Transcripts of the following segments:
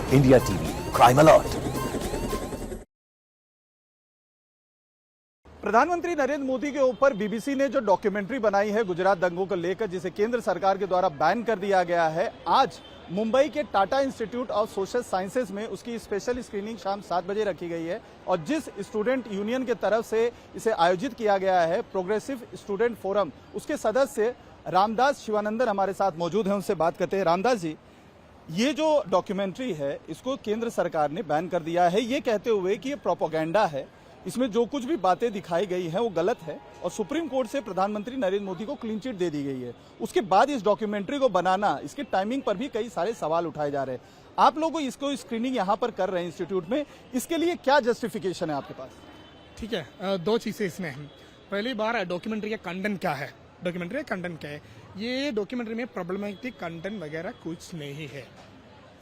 India TV crime alert. प्रधानमंत्री नरेंद्र मोदी के ऊपर बीबीसी ने जो डॉक्यूमेंट्री बनाई है गुजरात दंगों को लेकर, जिसे केंद्र सरकार के द्वारा बैन कर दिया गया है, आज मुंबई के Tata institute of social sciences में उसकी स्पेशल स्क्रीनिंग शाम 7 बजे रखी गई है। और जिस स्टूडेंट यूनियन के तरफ से इसे आयोजित किया गया है, प्रोग्रेसिव स्टूडेंट फोरम, उसके सदस्य रामदास शिवानंदन हमारे साथ मौजूद हैं, उनसे बात करते हैं। रामदास जी, ये जो डॉक्यूमेंट्री है इसको केंद्र सरकार ने बैन कर दिया है, ये कहते हुए कि ये प्रोपोगेंडा है, इसमें जो कुछ भी बातें दिखाई गई हैं वो गलत है और सुप्रीम कोर्ट से प्रधानमंत्री नरेंद्र मोदी को क्लीन चिट दे दी गई है। उसके बाद इस डॉक्यूमेंट्री को बनाना, इसके टाइमिंग पर भी कई सारे सवाल उठाए जा रहे हैं। आप लोग इसको स्क्रीनिंग यहाँ पर कर रहे हैं इंस्टीट्यूट में, इसके लिए क्या जस्टिफिकेशन है आपके पास? ठीक है, दो चीजें इसमें हैं। पहली बार डॉक्यूमेंट्री का कंटेंट क्या है, डॉक्यूमेंट्री का कंटेंट क्या है। ये डॉक्यूमेंट्री में प्रॉब्लमेटिक कंटेंट वगैरह कुछ नहीं है,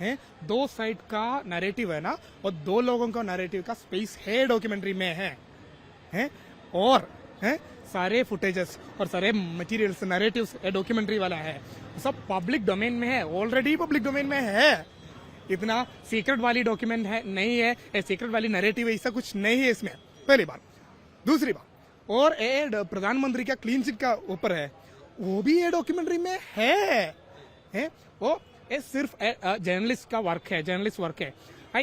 हैं? दो साइड का नैरेटिव है ना, और दो लोगों का नैरेटिव का स्पेस है डॉक्यूमेंट्री में हैं? और हैं सारे फुटेजेस और सारे मटेरियल्स नैरेटिव्स डॉक्यूमेंट्री वाला है, सब पब्लिक डोमेन में है, ऑलरेडी पब्लिक डोमेन में है। इतना सीक्रेट वाली डॉक्यूमेंट है नहीं है, सीक्रेट वाली नैरेटिव ऐसा कुछ नहीं है इसमें, पहली बात। दूसरी बात, और प्रधानमंत्री का क्लीन चिट का ऊपर है, वो भी ये डॉक्यूमेंट्री में है? वो ये सिर्फ जर्नलिस्ट का वर्क है, जर्नलिस्ट वर्क है।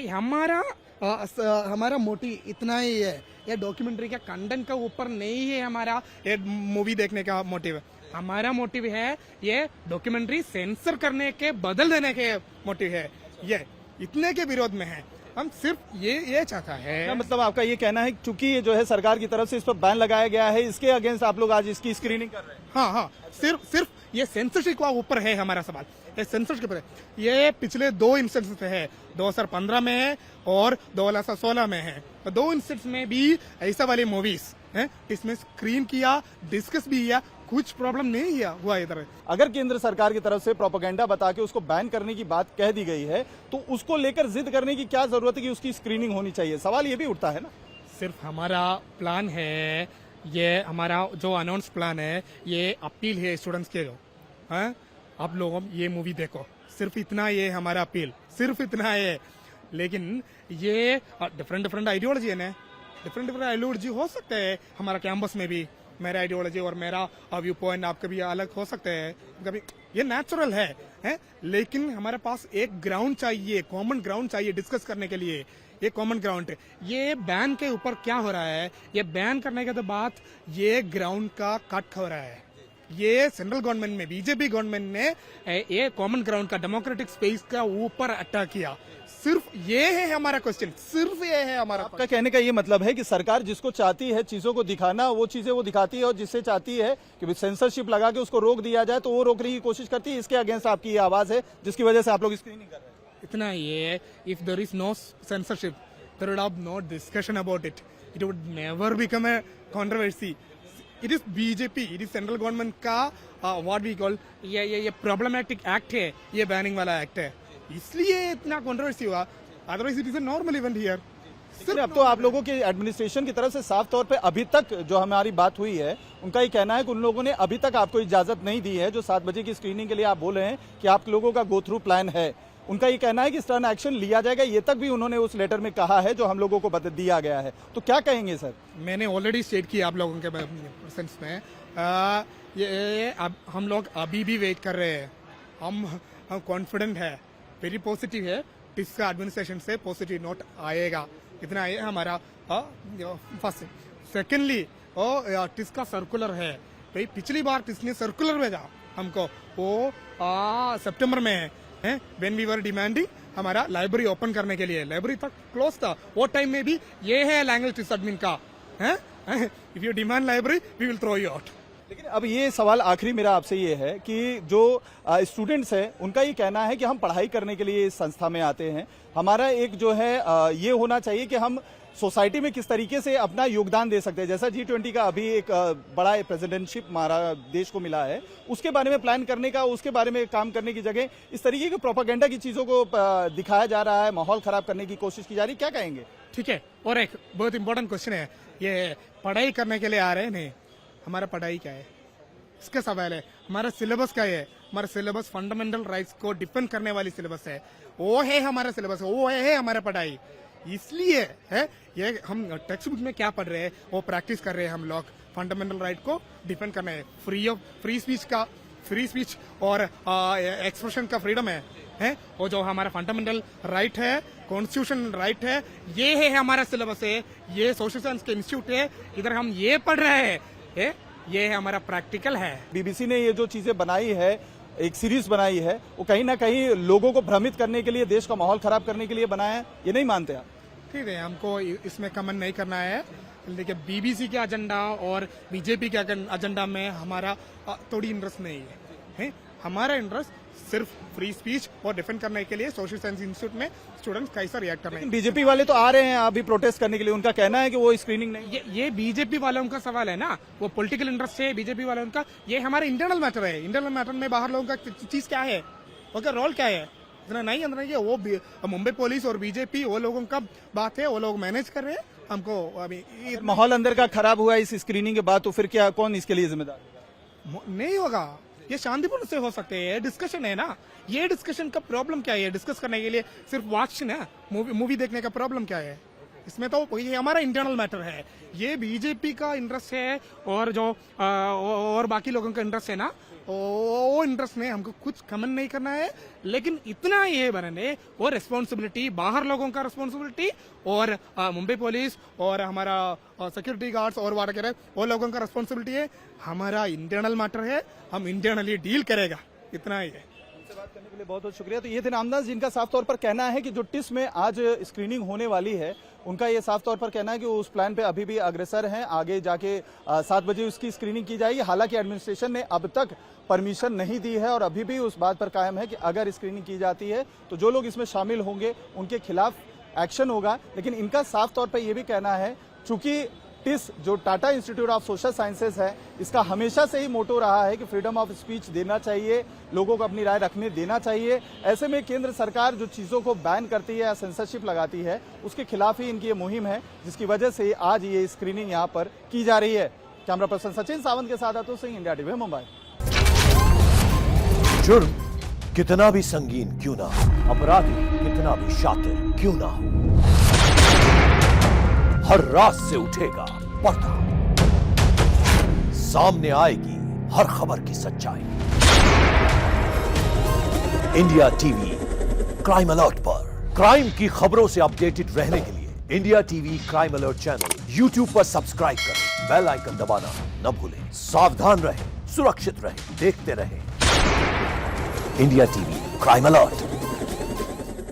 हमारा मोटिव इतना ही है, ये डॉक्यूमेंट्री का कंटेंट का ऊपर नहीं है हमारा ये मूवी देखने का मोटिव। हमारा मोटिव है ये डॉक्यूमेंट्री सेंसर करने के, बदल देने के मोटिव है, ये इतने के विरोध में है। हम सिर्फ ये चाहता है। मतलब आपका ये कहना है चूंकि ये जो है सरकार की तरफ से इस पर बैन लगाया गया है, इसके अगेंस्ट आप लोग आज इसकी स्क्रीनिंग कर रहे हैं? हाँ, सिर्फ ये सेंसरशिप का ऊपर है हमारा सवाल, ये सेंसरशिप है। ये पिछले दो इंस्टेंस है, 2015 में है और 2016 में है। तो दो इंस्टेंस में भी ऐसा वाली मूवीज है, इसमें स्क्रीन किया, डिस्कस भी किया, कुछ प्रॉब्लम नहीं हुआ इधर। अगर केंद्र सरकार की तरफ से प्रोपेगेंडा बता के उसको बैन करने की बात कह दी गई है, तो उसको लेकर जिद करने की क्या जरूरत है कि उसकी स्क्रीनिंग होनी चाहिए? सवाल ये भी उठता है ना। सिर्फ हमारा प्लान है, ये हमारा जो अनाउंस प्लान है, ये अपील है स्टूडेंट्स के जो है, आप लोगों ये मूवी देखो, सिर्फ इतना ये हमारा अपील, सिर्फ इतना है। लेकिन ये डिफरेंट आइडियोलॉजी है ना, डिफरेंट आइडियोलॉजी हो सकते हैं हमारा कैंपस में भी। मेरा आइडियोलॉजी और मेरा व्यू पॉइंट आपका भी अलग हो सकते हैं कभी, ये नेचुरल है? लेकिन हमारे पास एक ग्राउंड चाहिए, कॉमन ग्राउंड चाहिए डिस्कस करने के लिए। ये कॉमन ग्राउंड है। ये बैन के ऊपर क्या हो रहा है, ये बैन करने के बाद ये ग्राउंड का कट हो रहा है। ये सेंट्रल गवर्नमेंट में, बीजेपी गवर्नमेंट ने ये कॉमन ग्राउंड का, डेमोक्रेटिक स्पेस का ऊपर अटैक किया। सिर्फ ये है हमारा क्वेश्चन, सिर्फ ये है हमारा। आपका कहने का ये मतलब है कि सरकार जिसको चाहती है चीजों को दिखाना, वो चीजें वो दिखाती है, और जिससे चाहती है कि सेंसरशिप लगा के उसको रोक दिया जाए तो वो रोकने की कोशिश करती है। इसके अगेंस्ट आपकी ये आवाज है, जिसकी वजह से आप लोग स्क्रीनिंग कर रहे हैं। इतना ये, if there is no censorship, there would have no discussion about it, it would never become a controversy. It is BJP, it is central government का व्हाट वी कॉल ये प्रॉब्लमैटिक एक्ट है, ये banning वाला act है, इसलिए इतना controversy हुआ। Otherwise it is a normal event here. अब तो आप लोगों के एडमिनिस्ट्रेशन की तरफ से साफ तौर पे अभी तक जो हमारी बात हुई है, उनका ये कहना है कि उन लोगों ने अभी तक आपको इजाजत नहीं दी है। जो 7 बजे की स्क्रीनिंग के लिए आप बोल रहे हैं कि आप लोगों का गो थ्रू प्लान है, उनका ये कहना है कि स्टर्न एक्शन लिया जाएगा, ये तक भी उन्होंने उस लेटर में कहा है जो हम लोगों को दिया गया है। तो क्या कहेंगे सर? मैंने ऑलरेडी स्टेट किया आप लोगों के सेंस में, ये अब हम लोग अभी भी वेट कर रहे हैं। हम कॉन्फिडेंट है, वेरी पॉजिटिव है, इसका एडमिनिस्ट्रेशन से पॉजिटिव नोट आएगा, इतना है हमारा फर्स्ट। सेकेंडली टिस्का सर्कुलर है, भाई पिछली बार टिस्क सर्कुलर भेजा हमको, वो सितंबर में है, व्हेन वी वर डिमांडिंग हमारा लाइब्रेरी ओपन करने के लिए। लाइब्रेरी तक क्लोज था वो टाइम में भी, ये है लैंग्वेज टिस्ट एडमिन का है, if you demand library we will throw you out. लेकिन अब ये सवाल आखिरी मेरा आपसे ये है कि जो स्टूडेंट्स हैं उनका ये कहना है कि हम पढ़ाई करने के लिए इस संस्था में आते हैं, हमारा एक जो है ये होना चाहिए कि हम सोसाइटी में किस तरीके से अपना योगदान दे सकते हैं। जैसा G20 का अभी एक बड़ा प्रेसिडेंटशिप हमारा देश को मिला है, उसके बारे में प्लान करने का, उसके बारे में काम करने की जगह इस तरीके के प्रोपेगेंडा की चीजों को दिखाया जा रहा है, माहौल खराब करने की कोशिश की जा रही है, क्या कहेंगे? ठीक है, और एक बहुत इंपॉर्टेंट क्वेश्चन है, ये पढ़ाई करने के लिए आ रहे हैं नहीं, हमारा पढ़ाई क्या है? इसका सवाल है। हमारा सिलेबस क्या है? हमारा सिलेबस फंडामेंटल राइट्स को डिफेंड करने वाली सिलेबस है, वो है हमारा सिलेबस, वो है हमारा पढ़ाई। इसलिए है ये हम टेक्स्ट बुक में क्या पढ़ रहे हैं वो प्रैक्टिस कर रहे हैं। हम लोग फंडामेंटल राइट को डिफेंड करना है। फ्री स्पीच और एक्सप्रेशन का फ्रीडम है वो जो हमारा फंडामेंटल राइट है, कॉन्स्टिट्यूशन राइट है, ये है हमारा सिलेबस है। ये सोशल साइंस के इंस्टीट्यूट है, इधर हम ये पढ़ रहे हैं, ये है हमारा प्रैक्टिकल है। बीबीसी ने ये जो चीजें बनाई है, एक सीरीज बनाई है, वो कहीं ना कहीं लोगों को भ्रमित करने के लिए, देश का माहौल खराब करने के लिए बनाया है, ये नहीं मानते आप? ठीक है, हमको इसमें कमेंट नहीं करना है, लेकिन बीबीसी के एजेंडा और बीजेपी के एजेंडा में हमारा थोड़ी इंटरेस्ट नहीं है। हमारा इंटरेस्ट सिर्फ फ्री स्पीच और डिफेंड करने के लिए सोशल साइंस इंस्टीट्यूट में स्टूडेंट्स कैसा रिएक्ट कर रहे हैं। बीजेपी वाले तो आ रहे हैं अभी प्रोटेस्ट करने के लिए, उनका कहना है कि वो स्क्रीनिंग नहीं। ये बीजेपी वालों का सवाल है ना, वो पॉलिटिकल इंटरेस्ट है बीजेपी वालों का। ये हमारा इंटरनल मैटर है। इंटरनल मैटर में बाहर लोगों का चीज क्या है, उनका रोल क्या है, इतना नहीं अंदर नहीं। वो मुंबई पुलिस और बीजेपी वो लोगों का बात है, वो लोग मैनेज कर रहे हैं। हमको अभी माहौल अंदर का खराब हुआ इस स्क्रीनिंग के बाद, तो फिर क्या, कौन इसके लिए जिम्मेदार? नहीं होगा, ये शांतिपूर्ण से हो सकते हैं। डिस्कशन है ना, ये डिस्कशन का प्रॉब्लम क्या है? डिस्कस करने के लिए सिर्फ वॉच ना, मूवी देखने का प्रॉब्लम क्या है इसमें? तो ये हमारा इंटरनल मैटर है। ये बीजेपी का इंटरेस्ट है और जो और बाकी लोगों का इंटरेस्ट है ना, वो इंटरेस्ट में हमको कुछ कमेंट नहीं करना है। लेकिन इतना ये बनने वो रिस्पॉन्सिबिलिटी बाहर लोगों का रिस्पॉन्सिबिलिटी और मुंबई पुलिस और हमारा सिक्योरिटी गार्ड्स और वगैरह वो लोगों का रिस्पॉन्सिबिलिटी है। हमारा इंटरनल मैटर है, हम इंटरनली डील करेगा, इतना ही है। बात करने के लिए बहुत बहुत शुक्रिया। तो ये थे नामदास, जिनका साफ तौर पर कहना है कि जो टिस में आज स्क्रीनिंग होने वाली है, उनका ये साफ तौर पर कहना है कि वो उस प्लान पे अभी भी अग्रसर हैं। आगे जाके 7 बजे उसकी स्क्रीनिंग की जाएगी। हालांकि एडमिनिस्ट्रेशन ने अब तक परमिशन नहीं दी है और अभी भी उस बात पर कायम है कि अगर स्क्रीनिंग की जाती है तो जो लोग इसमें शामिल होंगे उनके खिलाफ एक्शन होगा। लेकिन इनका साफ तौर पर यह भी कहना है, चूंकि टिस जो Tata institute of social sciences है, इसका हमेशा से ही मोटो रहा है कि फ्रीडम ऑफ स्पीच देना चाहिए, लोगों को अपनी राय रखने देना चाहिए। ऐसे में केंद्र सरकार जो चीजों को बैन करती है या सेंसरशिप लगाती है, उसके खिलाफ ही इनकी ये मुहिम है, जिसकी वजह से आज ये स्क्रीनिंग यहाँ पर की जा रही है। कैमरा पर्सन सचिन सावंत के साथ अतुल सिंह, इंडिया टीवी मुंबई। जुर्म कितना भी संगीन क्यों ना हो, अपराधी कितना भी शातिर क्यों ना हो, हर रात से उठेगा पर्दा, सामने आएगी हर खबर की सच्चाई। इंडिया टीवी क्राइम अलर्ट पर क्राइम की खबरों से अपडेटेड रहने के लिए India TV crime alert channel YouTube पर सब्सक्राइब करें, बेल आइकन दबाना न भूलें। सावधान रहें, सुरक्षित रहें, देखते रहें। India TV crime alert.